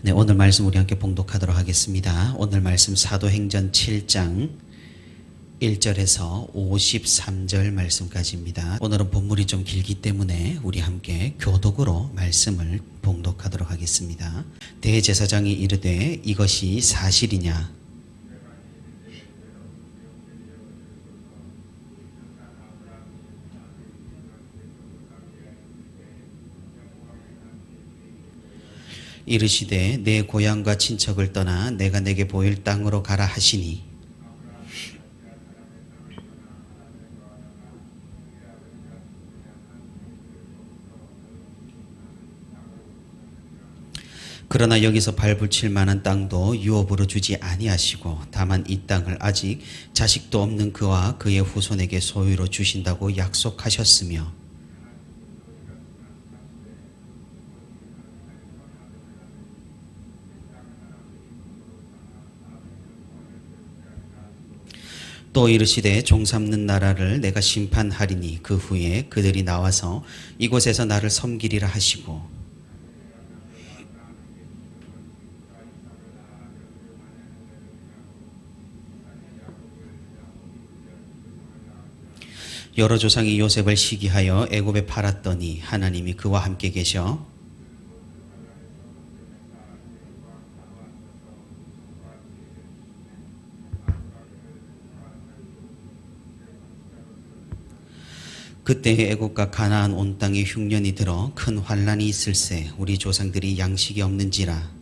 네, 오늘 말씀 우리 함께 봉독하도록 하겠습니다. 오늘 말씀 사도행전 7장 1절에서 53절 말씀까지입니다. 오늘은 본문이 좀 길기 때문에 우리 함께 교독으로 말씀을 봉독하도록 하겠습니다. 대제사장이 이르되 이것이 사실이냐? 이르시되 내 고향과 친척을 떠나 내가 내게 보일 땅으로 가라 하시니 그러나 여기서 발붙일 만한 땅도 유업으로 주지 아니하시고 다만 이 땅을 아직 자식도 없는 그와 그의 후손에게 소유로 주신다고 약속하셨으며 또 이르시되 종 삼는 나라를 내가 심판하리니 그 후에 그들이 나와서 이곳에서 나를 섬기리라 하시고 여러 조상이 요셉을 시기하여 애굽에 팔았더니 하나님이 그와 함께 계셔 그때에 애굽과 가나안 온 땅에 흉년이 들어 큰 환란이 있을세 우리 조상들이 양식이 없는지라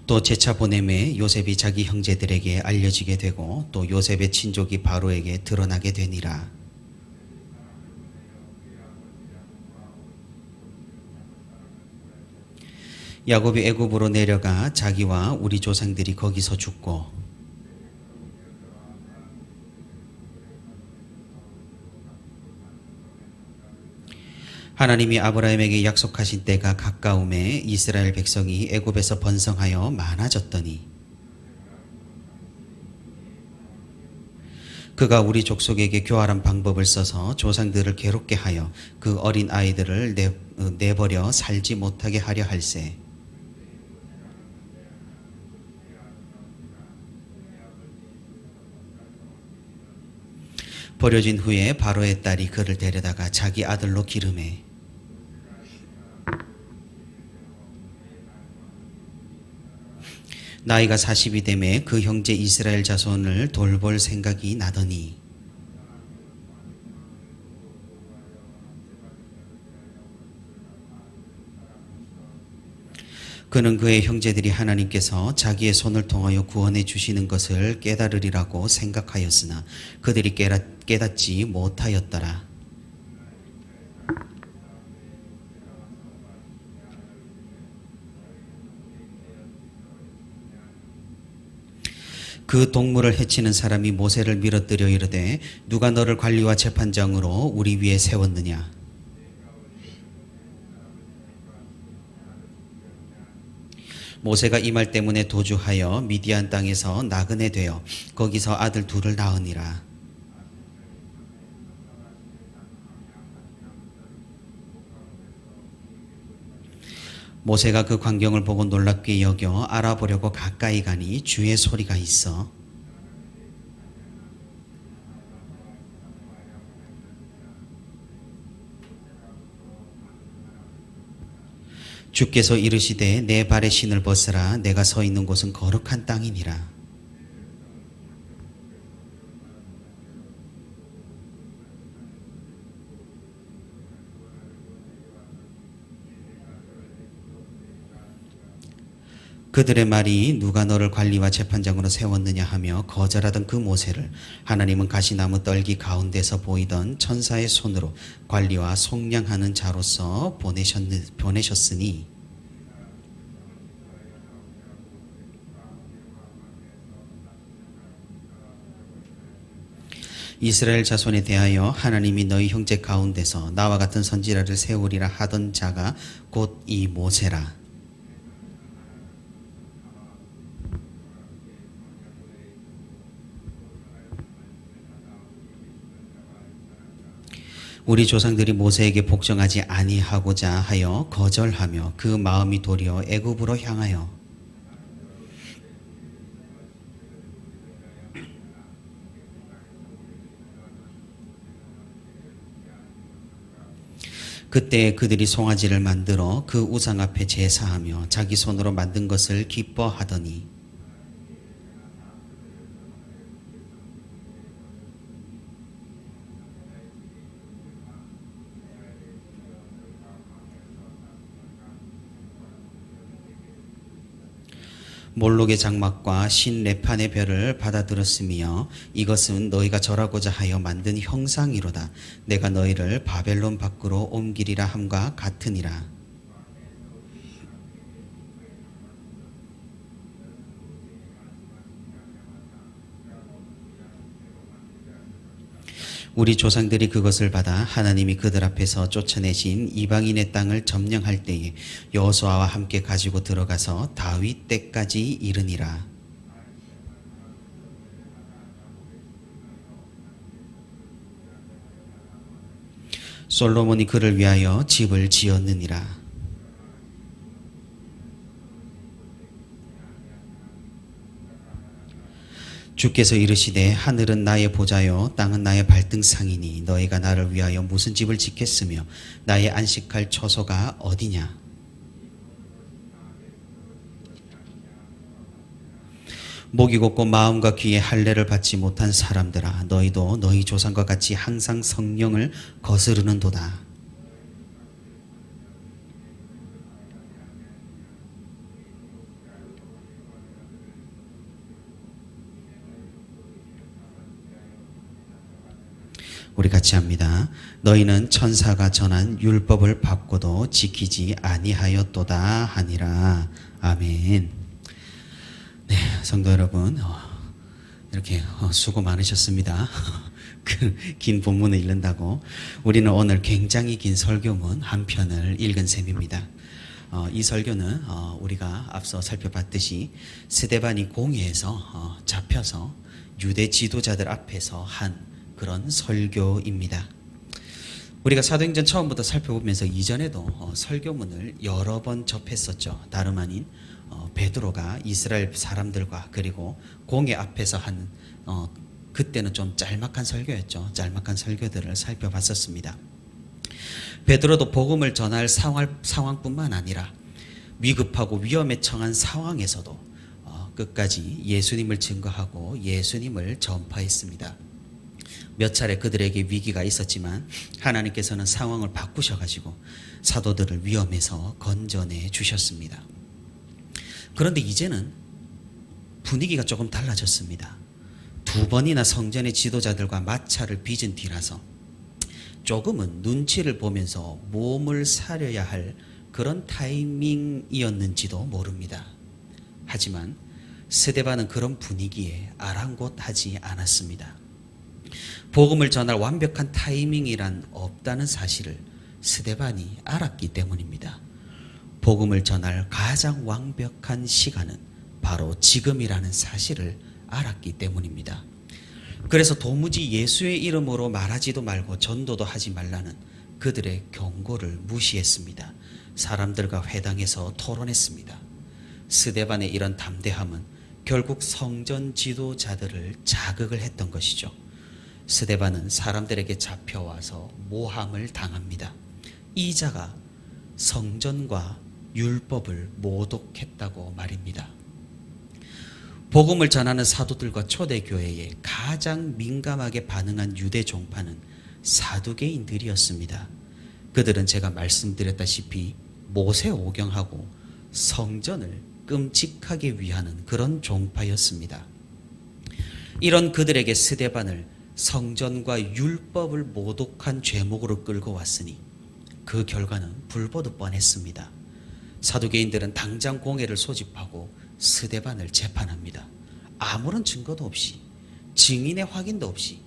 또 제차 보냄에 요셉이 자기 형제들에게 알려지게 되고 또 요셉의 친족이 바로에게 드러나게 되니라. 야곱이 애굽으로 내려가 자기와 우리 조상들이 거기서 죽고 하나님이 아브라함에게 약속하신 때가 가까움에 이스라엘 백성이 애굽에서 번성하여 많아졌더니 그가 우리 족속에게 교활한 방법을 써서 조상들을 괴롭게 하여 그 어린 아이들을 내버려 살지 못하게 하려 할세. 버려진 후에 바로의 딸이 그를 데려다가 자기 아들로 기르매 나이가 40이 되매 그 형제 이스라엘 자손을 돌볼 생각이 나더니 그는 그의 형제들이 하나님께서 자기의 손을 통하여 구원해 주시는 것을 깨달으리라고 생각하였으나 그들이 깨닫지 못하였더라. 그 동물을 해치는 사람이 모세를 밀어뜨려 이르되 누가 너를 관리와 재판장으로 우리 위에 세웠느냐? 모세가 이 말 때문에 도주하여 미디안 땅에서 나그네 되어 거기서 아들 둘을 낳으니라. 모세가 그 광경을 보고 놀랍게 여겨 알아보려고 가까이 가니 주의 소리가 있어 주께서 이르시되 내 발의 신을 벗으라 내가 서 있는 곳은 거룩한 땅이니라. 그들의 말이 누가 너를 관리와 재판장으로 세웠느냐 하며 거절하던 그 모세를 하나님은 가시나무 떨기 가운데서 보이던 천사의 손으로 관리와 속량하는 자로서 보내셨으니 이스라엘 자손에 대하여 하나님이 너희 형제 가운데서 나와 같은 선지자를 세우리라 하던 자가 곧 이 모세라. 우리 조상들이 모세에게 복종하지 아니하고자 하여 거절하며 그 마음이 도리어 애굽으로 향하여 그때 그들이 송아지를 만들어 그 우상 앞에 제사하며 자기 손으로 만든 것을 기뻐하더니 몰록의 장막과 신 레판의 별을 받아들었으며 이것은 너희가 절하고자 하여 만든 형상이로다. 내가 너희를 바벨론 밖으로 옮기리라 함과 같으니라. 우리 조상들이 그것을 받아 하나님이 그들 앞에서 쫓아내신 이방인의 땅을 점령할 때에 여호수아와 함께 가지고 들어가서 다윗 때까지 이르니라. 솔로몬이 그를 위하여 집을 지었느니라. 주께서 이르시되 하늘은 나의 보좌요 땅은 나의 발등상이니 너희가 나를 위하여 무슨 집을 짓겠으며 나의 안식할 처소가 어디냐. 목이 곧고 마음과 귀에 할례를 받지 못한 사람들아 너희도 너희 조상과 같이 항상 성령을 거스르는도다. 우리 같이 합니다. 너희는 천사가 전한 율법을 받고도 지키지 아니하였도다 하니라. 아멘. 네, 성도 여러분, 이렇게 수고 많으셨습니다. 그 긴 본문을 읽는다고 우리는 오늘 굉장히 긴 설교문 한 편을 읽은 셈입니다. 이 설교는 우리가 앞서 살펴봤듯이 스데반이 공회에서 잡혀서 유대 지도자들 앞에서 한 그런 설교입니다. 우리가 사도행전 처음부터 살펴보면서 이전에도 설교문을 여러 번 접했었죠. 다름 아닌 베드로가 이스라엘 사람들과 그리고 공회 앞에서 한 그때는 좀 짤막한 설교였죠. 짤막한 설교들을 살펴봤었습니다. 베드로도 복음을 전할 상황뿐만 아니라 위급하고 위험에 처한 상황에서도 끝까지 예수님을 증거하고 예수님을 전파했습니다. 몇 차례 그들에게 위기가 있었지만 하나님께서는 상황을 바꾸셔가지고 사도들을 위험에서 건져내 주셨습니다. 그런데 이제는 분위기가 조금 달라졌습니다. 두 번이나 성전의 지도자들과 마찰을 빚은 뒤라서 조금은 눈치를 보면서 몸을 사려야 할 그런 타이밍이었는지도 모릅니다. 하지만 스데반은 그런 분위기에 아랑곳하지 않았습니다. 복음을 전할 완벽한 타이밍이란 없다는 사실을 스데반이 알았기 때문입니다. 복음을 전할 가장 완벽한 시간은 바로 지금이라는 사실을 알았기 때문입니다. 그래서 도무지 예수의 이름으로 말하지도 말고 전도도 하지 말라는 그들의 경고를 무시했습니다. 사람들과 회당에서 토론했습니다. 스데반의 이런 담대함은 결국 성전 지도자들을 자극을 했던 것이죠. 스데반은 사람들에게 잡혀와서 모함을 당합니다. 이 자가 성전과 율법을 모독했다고 말입니다. 복음을 전하는 사도들과 초대교회에 가장 민감하게 반응한 유대 종파는 사두개인들이었습니다. 그들은 제가 말씀드렸다시피 모세오경하고 성전을 끔찍하게 위하는 그런 종파였습니다. 이런 그들에게 스데반을 성전과 율법을 모독한 죄목으로 끌고 왔으니 그 결과는 불보듯 뻔했습니다. 사두개인들은 당장 공회를 소집하고 스데반을 재판합니다. 아무런 증거도 없이, 증인의 확인도 없이,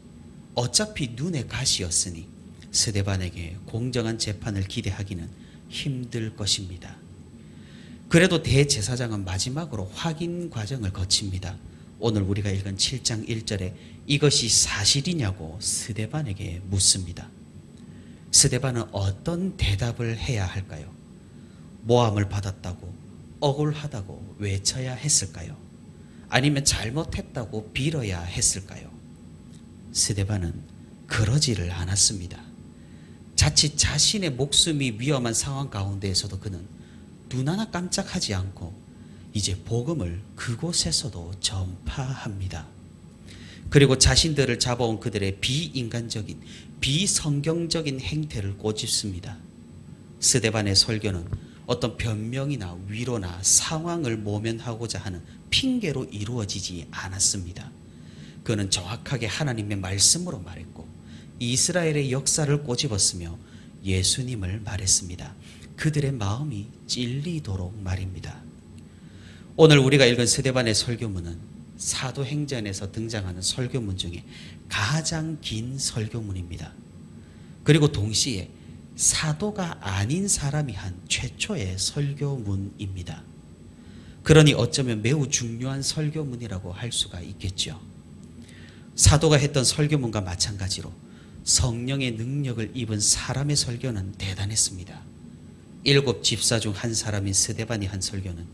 어차피 눈의 가시였으니 스데반에게 공정한 재판을 기대하기는 힘들 것입니다. 그래도 대제사장은 마지막으로 확인 과정을 거칩니다. 오늘 우리가 읽은 7장 1절에 이것이 사실이냐고 스데반에게 묻습니다. 스데반은 어떤 대답을 해야 할까요? 모함을 받았다고 억울하다고 외쳐야 했을까요? 아니면 잘못했다고 빌어야 했을까요? 스데반은 그러지를 않았습니다. 자칫 자신의 목숨이 위험한 상황 가운데에서도 그는 눈 하나 깜짝하지 않고 이제 복음을 그곳에서도 전파합니다. 그리고 자신들을 잡아온 그들의 비인간적인, 비성경적인 행태를 꼬집습니다. 스데반의 설교는 어떤 변명이나 위로나 상황을 모면하고자 하는 핑계로 이루어지지 않았습니다. 그는 정확하게 하나님의 말씀으로 말했고 이스라엘의 역사를 꼬집었으며 예수님을 말했습니다. 그들의 마음이 찔리도록 말입니다. 오늘 우리가 읽은 스데반의 설교문은 사도행전에서 등장하는 설교문 중에 가장 긴 설교문입니다. 그리고 동시에 사도가 아닌 사람이 한 최초의 설교문입니다. 그러니 어쩌면 매우 중요한 설교문이라고 할 수가 있겠죠. 사도가 했던 설교문과 마찬가지로 성령의 능력을 입은 사람의 설교는 대단했습니다. 7 집사 중 한 사람인 스데반이 한 설교는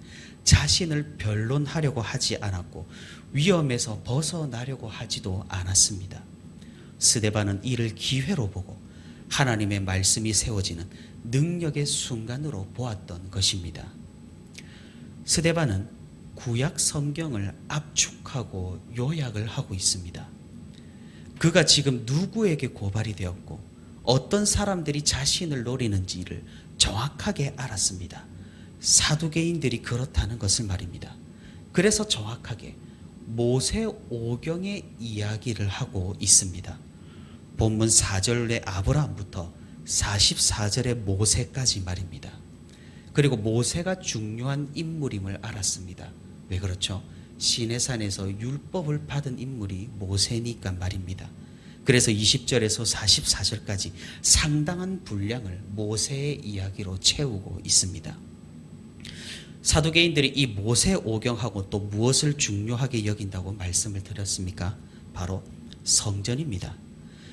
자신을 변론하려고 하지 않았고 위험에서 벗어나려고 하지도 않았습니다. 스데반은 이를 기회로 보고 하나님의 말씀이 세워지는 능력의 순간으로 보았던 것입니다. 스데반은 구약 성경을 압축하고 요약을 하고 있습니다. 그가 지금 누구에게 고발이 되었고 어떤 사람들이 자신을 노리는지를 정확하게 알았습니다. 사두개인들이 그렇다는 것을 말입니다. 그래서 정확하게 모세오경의 이야기를 하고 있습니다. 본문 4절의 아브라함부터 44절의 모세까지 말입니다. 그리고 모세가 중요한 인물임을 알았습니다. 왜 그렇죠? 시내산에서 율법을 받은 인물이 모세니까 말입니다. 그래서 20절에서 44절까지 상당한 분량을 모세의 이야기로 채우고 있습니다. 사두개인들이 이 모세오경하고 또 무엇을 중요하게 여긴다고 말씀을 드렸습니까? 바로 성전입니다.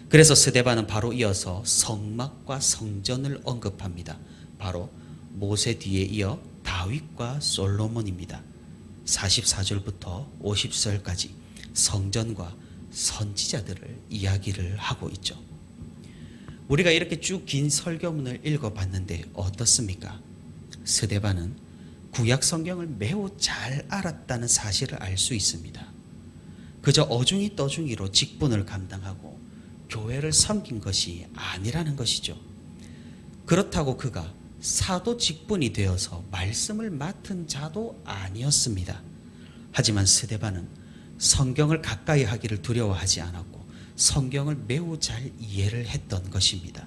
그래서 스데반은 바로 이어서 성막과 성전을 언급합니다. 바로 모세 뒤에 이어 다윗과 솔로몬입니다. 44절부터 50절까지 성전과 선지자들을 이야기를 하고 있죠. 우리가 이렇게 쭉 긴 설교문을 읽어봤는데 어떻습니까? 스데반은 구약 성경을 매우 잘 알았다는 사실을 알 수 있습니다. 그저 어중이 떠중이로 직분을 감당하고 교회를 섬긴 것이 아니라는 것이죠. 그렇다고 그가 사도 직분이 되어서 말씀을 맡은 자도 아니었습니다. 하지만 스데반은 성경을 가까이 하기를 두려워하지 않았고 성경을 매우 잘 이해를 했던 것입니다.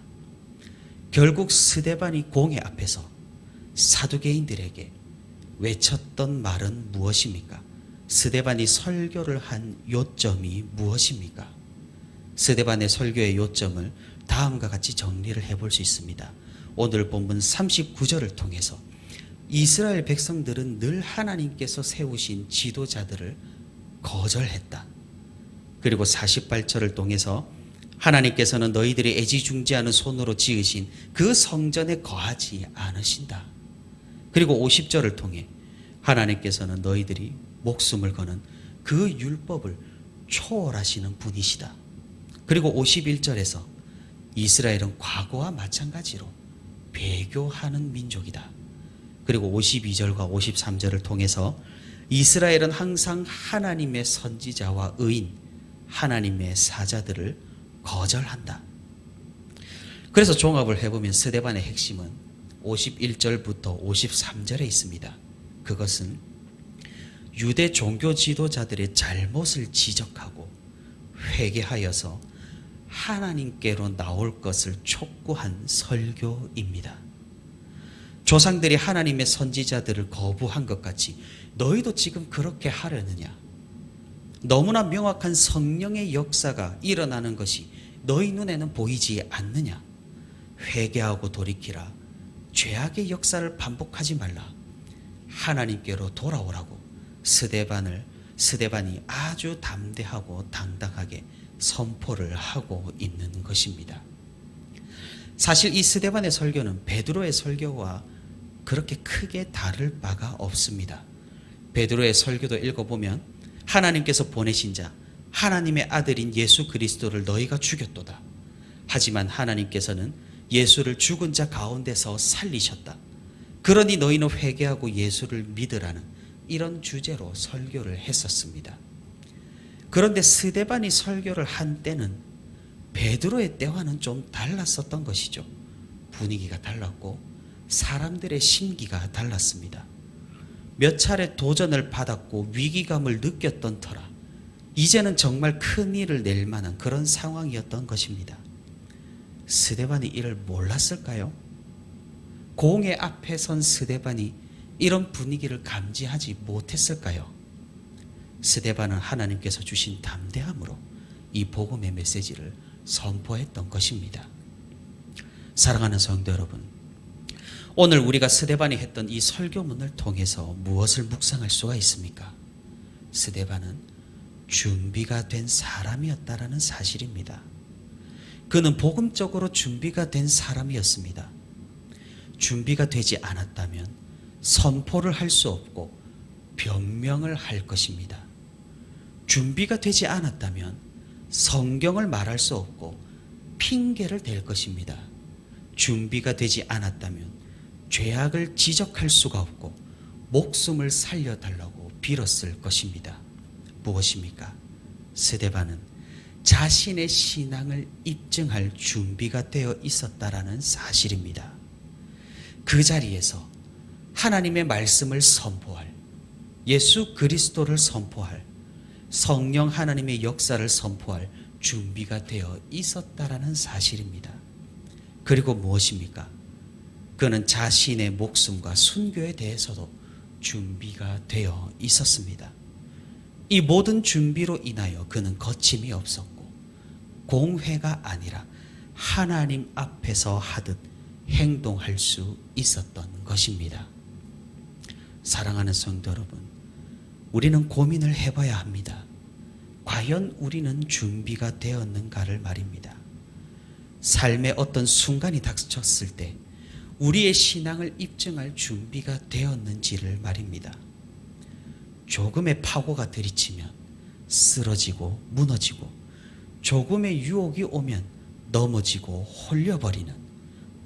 결국 스데반이 공회 앞에서 사두개인들에게 외쳤던 말은 무엇입니까? 스데반이 설교를 한 요점이 무엇입니까? 스데반의 설교의 요점을 다음과 같이 정리를 해볼 수 있습니다. 오늘 본문 39절을 통해서 이스라엘 백성들은 늘 하나님께서 세우신 지도자들을 거절했다. 그리고 48절을 통해서 하나님께서는 너희들이 애지중지하는 손으로 지으신 그 성전에 거하지 않으신다. 그리고 50절을 통해 하나님께서는 너희들이 목숨을 거는 그 율법을 초월하시는 분이시다. 그리고 51절에서 이스라엘은 과거와 마찬가지로 배교하는 민족이다. 그리고 52절과 53절을 통해서 이스라엘은 항상 하나님의 선지자와 의인, 하나님의 사자들을 거절한다. 그래서 종합을 해보면 스데반의 핵심은 51절부터 53절에 있습니다. 그것은 유대 종교 지도자들의 잘못을 지적하고 회개하여서 하나님께로 나올 것을 촉구한 설교입니다. 조상들이 하나님의 선지자들을 거부한 것 같이 너희도 지금 그렇게 하려느냐? 너무나 명확한 성령의 역사가 일어나는 것이 너희 눈에는 보이지 않느냐? 회개하고 돌이키라. 죄악의 역사를 반복하지 말라. 하나님께로 돌아오라고 스데반이 아주 담대하고 당당하게 선포를 하고 있는 것입니다. 사실 이 스데반의 설교는 베드로의 설교와 그렇게 크게 다를 바가 없습니다. 베드로의 설교도 읽어보면 하나님께서 보내신 자 하나님의 아들인 예수 그리스도를 너희가 죽였도다. 하지만 하나님께서는 예수를 죽은 자 가운데서 살리셨다. 그러니 너희는 회개하고 예수를 믿으라는 이런 주제로 설교를 했었습니다. 그런데 스데반이 설교를 한 때는 베드로의 때와는 좀 달랐었던 것이죠. 분위기가 달랐고 사람들의 심기가 달랐습니다. 몇 차례 도전을 받았고 위기감을 느꼈던 터라 이제는 정말 큰 일을 낼 만한 그런 상황이었던 것입니다. 스데반이 이를 몰랐을까요? 공의 앞에 선 스데반이 이런 분위기를 감지하지 못했을까요? 스데반은 하나님께서 주신 담대함으로 이 복음의 메시지를 선포했던 것입니다. 사랑하는 성도 여러분, 오늘 우리가 스데반이 했던 이 설교문을 통해서 무엇을 묵상할 수가 있습니까? 스데반은 준비가 된 사람이었다라는 사실입니다. 그는 복음적으로 준비가 된 사람이었습니다. 준비가 되지 않았다면 선포를 할 수 없고 변명을 할 것입니다. 준비가 되지 않았다면 성경을 말할 수 없고 핑계를 댈 것입니다. 준비가 되지 않았다면 죄악을 지적할 수가 없고 목숨을 살려달라고 빌었을 것입니다. 무엇입니까? 스데반은 자신의 신앙을 입증할 준비가 되어 있었다라는 사실입니다. 그 자리에서 하나님의 말씀을 선포할, 예수 그리스도를 선포할, 성령 하나님의 역사를 선포할 준비가 되어 있었다라는 사실입니다. 그리고 무엇입니까? 그는 자신의 목숨과 순교에 대해서도 준비가 되어 있었습니다. 이 모든 준비로 인하여 그는 거침이 없었고 공회가 아니라 하나님 앞에서 하듯 행동할 수 있었던 것입니다. 사랑하는 성도 여러분, 우리는 고민을 해봐야 합니다. 과연 우리는 준비가 되었는가를 말입니다. 삶의 어떤 순간이 닥쳤을 때 우리의 신앙을 입증할 준비가 되었는지를 말입니다. 조금의 파고가 들이치면 쓰러지고 무너지고 조금의 유혹이 오면 넘어지고 홀려버리는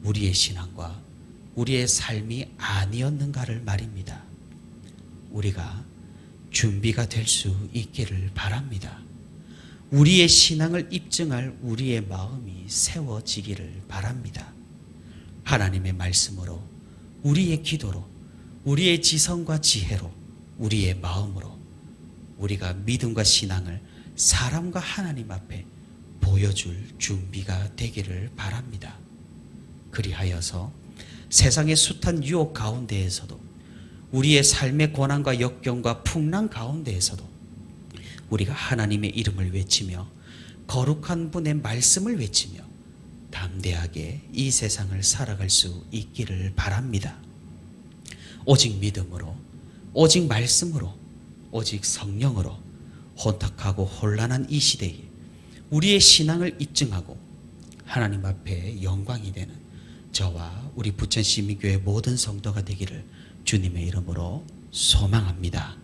우리의 신앙과 우리의 삶이 아니었는가를 말입니다. 우리가 준비가 될 수 있기를 바랍니다. 우리의 신앙을 입증할 우리의 마음이 세워지기를 바랍니다. 하나님의 말씀으로, 우리의 기도로, 우리의 지성과 지혜로, 우리의 마음으로 우리가 믿음과 신앙을 사람과 하나님 앞에 보여줄 준비가 되기를 바랍니다. 그리하여서 세상의 숱한 유혹 가운데에서도 우리의 삶의 고난과 역경과 풍랑 가운데에서도 우리가 하나님의 이름을 외치며 거룩한 분의 말씀을 외치며 담대하게 이 세상을 살아갈 수 있기를 바랍니다. 오직 믿음으로, 오직 말씀으로, 오직 성령으로 혼탁하고 혼란한 이 시대에 우리의 신앙을 입증하고 하나님 앞에 영광이 되는 저와 우리 부천시민교회 모든 성도가 되기를 주님의 이름으로 소망합니다.